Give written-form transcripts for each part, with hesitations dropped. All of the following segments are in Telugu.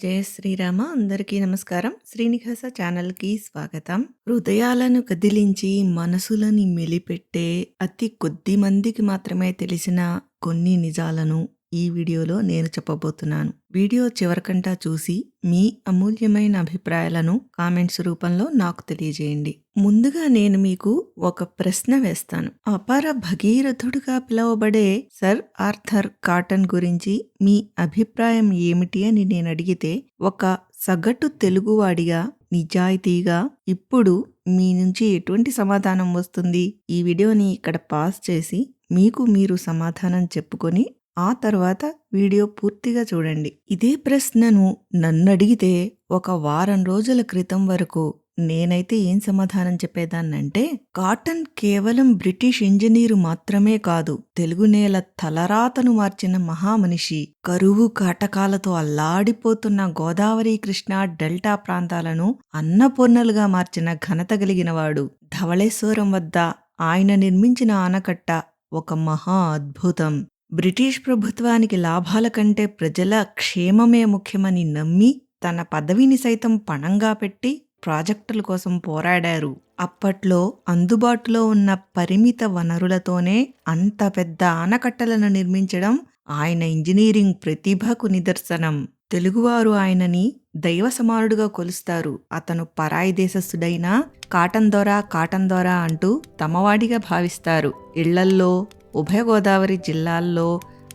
జయ శ్రీరామ అందరికీ నమస్కారం. శ్రీనివాస ఛానల్‌కి స్వాగతం. హృదయాలను కదిలించి మనసులని మెలిపెట్టే అతి కొద్ది మందికి మాత్రమే తెలిసిన కొన్ని నిజాలను ఈ వీడియోలో నేను చెప్పబోతున్నాను. వీడియో చివరికంటా చూసి మీ అమూల్యమైన అభిప్రాయాలను కామెంట్స్ రూపంలో నాకు తెలియజేయండి. ముందుగా నేను మీకు ఒక ప్రశ్న వేస్తాను. అపర భగీరథుడిగా పిలువబడే సర్ ఆర్థర్ కాటన్ గురించి మీ అభిప్రాయం ఏమిటి అని నేను అడిగితే, ఒక సగటు తెలుగువాడిగా నిజాయితీగా ఇప్పుడు మీ నుంచి ఎటువంటి సమాధానం వస్తుంది? ఈ వీడియోని ఇక్కడ పాజ్ చేసి మీకు మీరు సమాధానం చెప్పుకొని ఆ తర్వాత వీడియో పూర్తిగా చూడండి. ఇదే ప్రశ్నను నన్నడిగితే ఒక వారం రోజుల క్రితం వరకు నేనైతే ఏం సమాధానం చెప్పేదాన్నంటే, కాటన్ కేవలం బ్రిటిష్ ఇంజనీరు మాత్రమే కాదు, తెలుగు నేల తలరాతను మార్చిన మహామనిషి. కరువు కాటకాలతో అల్లాడిపోతున్న గోదావరి కృష్ణా డెల్టా ప్రాంతాలను అన్నపూర్ణలుగా మార్చిన ఘనత కలిగినవాడు. ధవళేశ్వరం వద్ద ఆయన నిర్మించిన ఆనకట్ట ఒక మహా అద్భుతం. బ్రిటిష్ ప్రభుత్వానికి లాభాల కంటే ప్రజల క్షేమమే ముఖ్యమని నమ్మి తన పదవిని సైతం పణంగా పెట్టి ప్రాజెక్టుల కోసం పోరాడారు. అప్పట్లో అందుబాటులో ఉన్న పరిమిత వనరులతోనే అంత పెద్ద ఆనకట్టలను నిర్మించడం ఆయన ఇంజనీరింగ్ ప్రతిభకు నిదర్శనం. తెలుగువారు ఆయనని దైవ సమానుడుగా కొలుస్తారు. అతను పరాయి దేశస్థుడైనా కాటన్ దొర అంటూ తమవాడిగా భావిస్తారు. ఇళ్లల్లో ఉభయ గోదావరి జిల్లాల్లో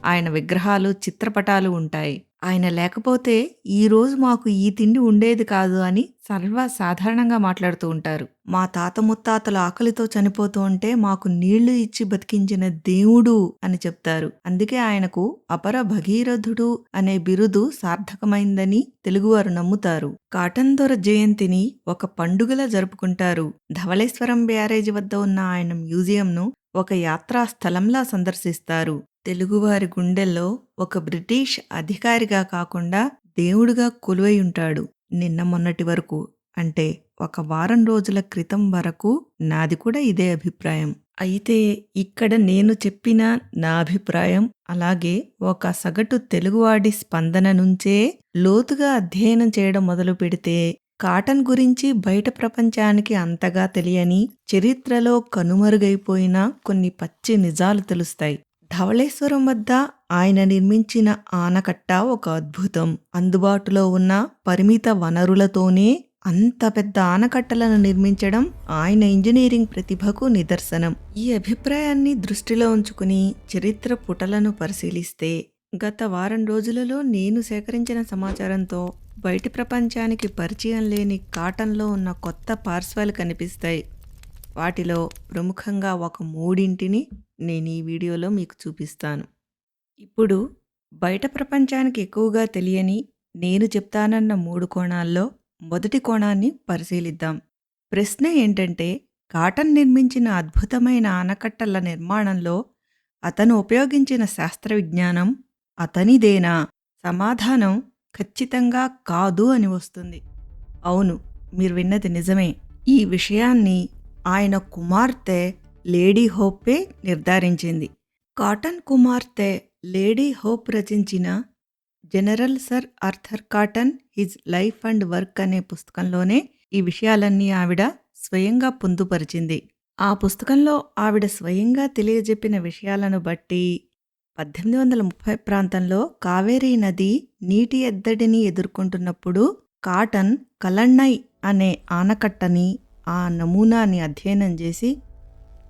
ఆయన విగ్రహాలు, చిత్రపటాలు ఉంటాయి. ఆయన లేకపోతే ఈరోజు మాకు ఈ తిండి ఉండేది కాదు అని సర్వసాధారణంగా మాట్లాడుతూ ఉంటారు. మా తాత ముత్తాతలు ఆకలితో చనిపోతూ ఉంటే మాకు నీళ్లు ఇచ్చి బతికించిన దేవుడు అని చెప్తారు. అందుకే ఆయనకు అపర భగీరథుడు అనే బిరుదు సార్థకమైందని తెలుగువారు నమ్ముతారు. కాటన్ దొర జయంతిని ఒక పండుగలా జరుపుకుంటారు. ధవళేశ్వరం బ్యారేజీ వద్ద ఉన్న ఆయన మ్యూజియంను ఒక యాత్రా స్థలంలా సందర్శిస్తారు. తెలుగువారి గుండెల్లో ఒక బ్రిటిష్ అధికారిగా కాకుండా దేవుడుగా కొలువై ఉంటాడు. నిన్న మొన్నటి వరకు, అంటే ఒక వారం రోజుల క్రితం వరకు నాది కూడా ఇదే అభిప్రాయం. అయితే ఇక్కడ నేను చెప్పిన నా అభిప్రాయం అలాగే ఒక సగటు తెలుగువాడి స్పందన నుంచే లోతుగా అధ్యయనం చేయడం మొదలు పెడితే కాటన్ గురించి బయట ప్రపంచానికి అంతగా తెలియని, చరిత్రలో కనుమరుగైపోయిన కొన్ని పచ్చి నిజాలు తెలుస్తాయి. ధవళేశ్వరం వద్ద ఆయన నిర్మించిన ఆనకట్ట ఒక అద్భుతం. అందుబాటులో ఉన్న పరిమిత వనరులతోనే అంత పెద్ద ఆనకట్టలను నిర్మించడం ఆయన ఇంజనీరింగ్ ప్రతిభకు నిదర్శనం. ఈ అభిప్రాయాన్ని దృష్టిలో ఉంచుకుని చరిత్ర పుటలను పరిశీలిస్తే గత వారం రోజులలో నేను సేకరించిన సమాచారంతో బయటి ప్రపంచానికి పరిచయం లేని కాటన్లో ఉన్న కొత్త పార్శ్వాలు కనిపిస్తాయి. వాటిలో ప్రముఖంగా ఒక మూడింటిని నేను ఈ వీడియోలో మీకు చూపిస్తాను. ఇప్పుడు బయట ప్రపంచానికి ఎక్కువగా తెలియని నేను చెప్తానన్న 3 కోణాల్లో మొదటి కోణాన్ని పరిశీలిద్దాం. ప్రశ్న ఏంటంటే, కాటన్ నిర్మించిన అద్భుతమైన ఆనకట్టల నిర్మాణంలో అతను ఉపయోగించిన శాస్త్ర విజ్ఞానం అతనిదేనా? సమాధానం ఖచ్చితంగా కాదు అని వస్తుంది. అవును, మీరు విన్నది నిజమే. ఈ విషయాన్ని ఆయన కుమార్తె లేడీ హోపే నిర్ధారించింది. కాటన్ కుమార్తె లేడీ హోప్ రచించిన general sir Arthur cotton his life and work అనే పుస్తకంలోనే ఈ విషయాలన్నీ ఆవిడ స్వయంగా పొందుపరిచింది. ఆ పుస్తకంలో ఆవిడ స్వయంగా తెలియజెప్పిన విషయాలను బట్టి 1830 ప్రాంతంలో కావేరీ నది నీటి ఎద్దడిని ఎదుర్కొంటున్నప్పుడు కాటన్ కలన్నై అనే ఆనకట్టని, ఆ నమూనాని అధ్యయనం చేసి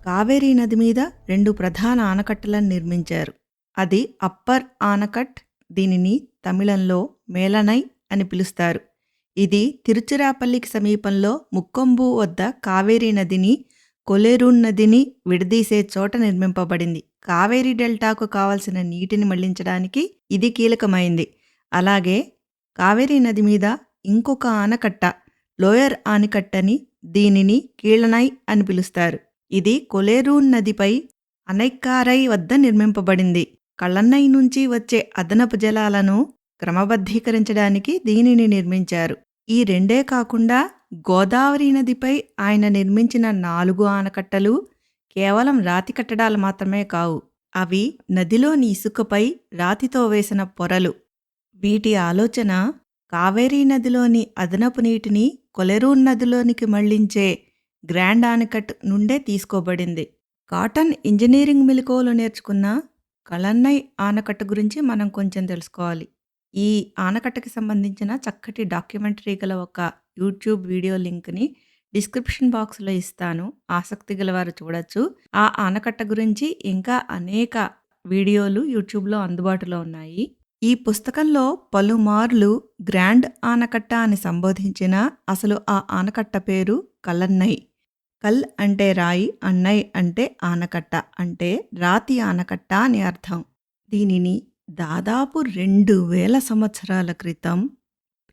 కావేరీ నది మీద 2 ప్రధాన ఆనకట్టలను నిర్మించారు. అది అప్పర్ ఆనకట్, దీనిని తమిళంలో మేలనై అని పిలుస్తారు. ఇది తిరుచిరాపల్లికి సమీపంలో ముక్కొంబు వద్ద కావేరీ నదిని, కొలేరూన్ నదిని విడదీసే చోట నిర్మింపబడింది. కావేరీ డెల్టాకు కావలసిన నీటిని మళ్లించడానికి ఇది కీలకమైంది. అలాగే కావేరీ నది మీద ఇంకొక ఆనకట్ట లోయర్ ఆనకట్టని, దీనిని కీళనై అని పిలుస్తారు. ఇది కొలేరూన్ నదిపై అనైక్కారై వద్ద నిర్మింపబడింది. కళన్నై నుంచి వచ్చే అదనపు జలాలను క్రమబద్ధీకరించడానికి దీనిని నిర్మించారు. ఈ రెండే కాకుండా గోదావరి నదిపై ఆయన నిర్మించిన 4 ఆనకట్టలు కేవలం రాతి కట్టడాలు మాత్రమే కావు. అవి నదిలోని ఇసుకపై రాతితో వేసిన పొరలు. వీటి ఆలోచన కావేరీ నదిలోని అదనపు నీటిని కొలెరూన్ నదిలోనికి మళ్లించే గ్రాండ్ ఆనకట్ నుండే తీసుకోబడింది. కాటన్ ఇంజనీరింగ్ మెలకువలు నేర్చుకున్న కళన్నై ఆనకట్ట గురించి మనం కొంచెం తెలుసుకోవాలి. ఈ ఆనకట్టకి సంబంధించిన చక్కటి డాక్యుమెంటరీ గల ఒక యూట్యూబ్ వీడియో లింక్‌ని డిస్క్రిప్షన్ బాక్స్‌లో ఇస్తాను. ఆసక్తి గలవారు చూడొచ్చు. ఆ ఆనకట్ట గురించి ఇంకా అనేక వీడియోలు యూట్యూబ్‌లో అందుబాటులో ఉన్నాయి. ఈ పుస్తకంలో పలుమార్లు గ్రాండ్ ఆనకట్ట అని సంబోధించినా అసలు ఆ ఆనకట్ట పేరు కళన్నై. కల్ అంటే రాయి, అన్నై అంటే ఆనకట్ట అంటే రాతి ఆనకట్ట అని అర్థం. దీనిని దాదాపు 2000 సంవత్సరాల క్రితం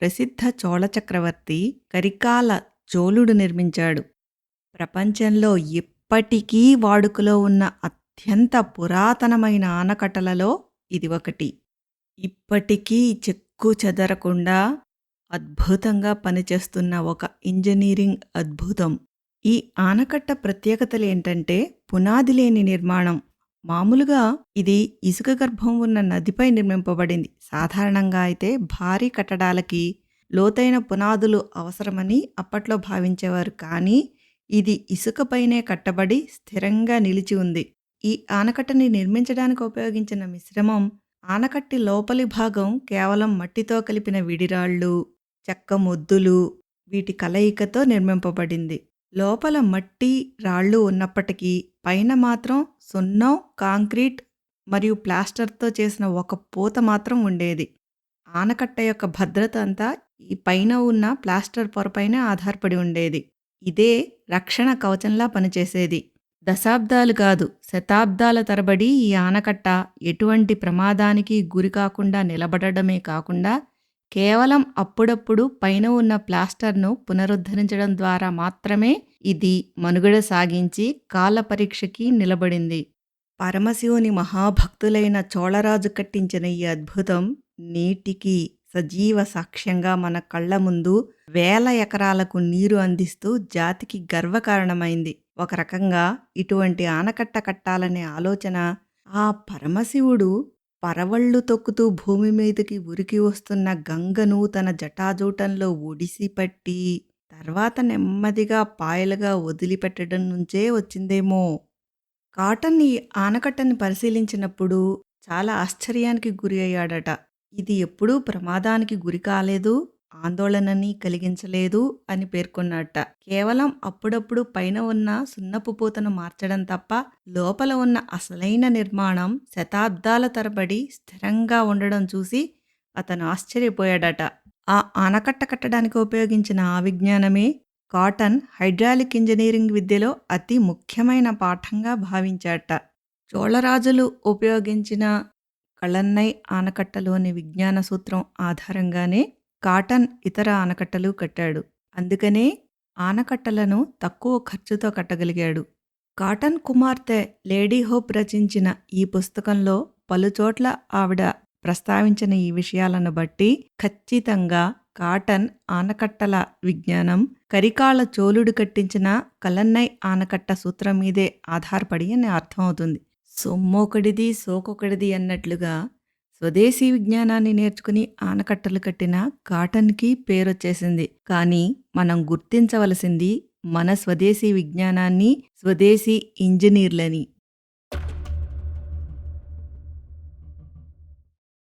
ప్రసిద్ధ చోళ చక్రవర్తి కరికాల చోళుడు నిర్మించాడు. ప్రపంచంలో ఇప్పటికీ వాడుకలో ఉన్న అత్యంత పురాతనమైన ఆనకట్టలలో ఇది ఒకటి. ఇప్పటికీ చెక్కు చెదరకుండా అద్భుతంగా పనిచేస్తున్న ఒక ఇంజనీరింగ్ అద్భుతం. ఈ ఆనకట్ట ప్రత్యేకతలు ఏంటంటే పునాది లేని నిర్మాణం. మామూలుగా ఇది ఇసుక గర్భం ఉన్న నదిపై నిర్మింపబడింది. సాధారణంగా అయితే భారీ కట్టడాలకి లోతైన పునాదులు అవసరమని అప్పట్లో భావించేవారు. కానీ ఇది ఇసుకపైనే కట్టబడి స్థిరంగా నిలిచి ఉంది. ఈ ఆనకట్టని నిర్మించడానికి ఉపయోగించిన మిశ్రమం ఆనకట్టి లోపలి భాగం కేవలం మట్టితో కలిపిన విడిరాళ్ళు, చెక్క మొద్దులు వీటి కలయికతో నిర్మింపబడింది. లోపల మట్టి, రాళ్ళు ఉన్నప్పటికీ పైన మాత్రం సున్నం, కాంక్రీట్ మరియు ప్లాస్టర్తో చేసిన ఒక పూత మాత్రం ఉండేది. ఆనకట్ట యొక్క భద్రత అంతా ఈ పైన ఉన్న ప్లాస్టర్ పొరపైనే ఆధారపడి ఉండేది. ఇదే రక్షణ కవచంలా పనిచేసేది. దశాబ్దాలు కాదు, శతాబ్దాల తరబడి ఈ ఆనకట్ట ఎటువంటి ప్రమాదానికి గురి కాకుండా నిలబడడమే కాకుండా కేవలం అప్పుడప్పుడు పైన ఉన్న ప్లాస్టర్ను పునరుద్ధరించడం ద్వారా మాత్రమే ఇది మనుగడ సాగించి కాల పరీక్షకి నిలబడింది. పరమశివుని మహాభక్తులైన చోళరాజు కట్టించిన ఈ అద్భుతం నేటికి సజీవ సాక్ష్యంగా మన కళ్ళ ముందు 1000 ఎకరాలకు నీరు అందిస్తూ జాతికి గర్వకారణమైంది. ఒక రకంగా ఇటువంటి ఆనకట్ట కట్టాలనే ఆలోచన ఆ పరమశివుడు పరవళ్ళు తొక్కుతూ భూమి మీదకి ఉరికి వస్తున్న గంగను తన జటాజూటంలో ఒడిసిపట్టి తర్వాత నెమ్మదిగా పాయలుగా వదిలిపెట్టడం నుంచే వచ్చిందేమో. కాటన్ ఈ ఆనకట్టని పరిశీలించినప్పుడు చాలా ఆశ్చర్యానికి గురి అయ్యాడట. ఇది ఎప్పుడూ ప్రమాదానికి గురి కాలేదు, ఆందోళనని కలిగించలేదు అని పేర్కొన్నట్ట. కేవలం అప్పుడప్పుడు పైన ఉన్న సున్నపు పూతను మార్చడం తప్ప లోపల ఉన్న అసలైన నిర్మాణం శతాబ్దాల తరబడి స్థిరంగా ఉండడం చూసి అతను ఆశ్చర్యపోయాడట. ఆ ఆనకట్ట కట్టడానికి ఉపయోగించిన ఆ విజ్ఞానమే కాటన్ హైడ్రాలిక్ ఇంజనీరింగ్ విద్యలో అతి ముఖ్యమైన పాఠంగా భావించాట. చోళరాజులు ఉపయోగించిన కళన్నై ఆనకట్టలోని విజ్ఞాన సూత్రం ఆధారంగానే కాటన్ ఇతర ఆనకట్టలు కట్టాడు. అందుకనే ఆనకట్టలను తక్కువ ఖర్చుతో కట్టగలిగాడు. కాటన్ కుమార్తె లేడీ హోప్ రచించిన ఈ పుస్తకంలో పలుచోట్ల ఆవిడ ప్రస్తావించిన ఈ విషయాలను బట్టి ఖచ్చితంగా కాటన్ ఆనకట్టల విజ్ఞానం కరికాల చోళుడు కట్టించిన కళన్నై ఆనకట్ట సూత్రం మీదే ఆధారపడి అని అర్థమవుతుంది. సొమ్మొకడిది సోకొకడిది అన్నట్లుగా స్వదేశీ విజ్ఞానాన్ని నేర్చుకుని ఆనకట్టలు కట్టిన కాటన్కి పేరొచ్చేసింది. కానీ మనం గుర్తించవలసింది మన స్వదేశీ విజ్ఞానాన్ని, స్వదేశీ ఇంజనీర్లని.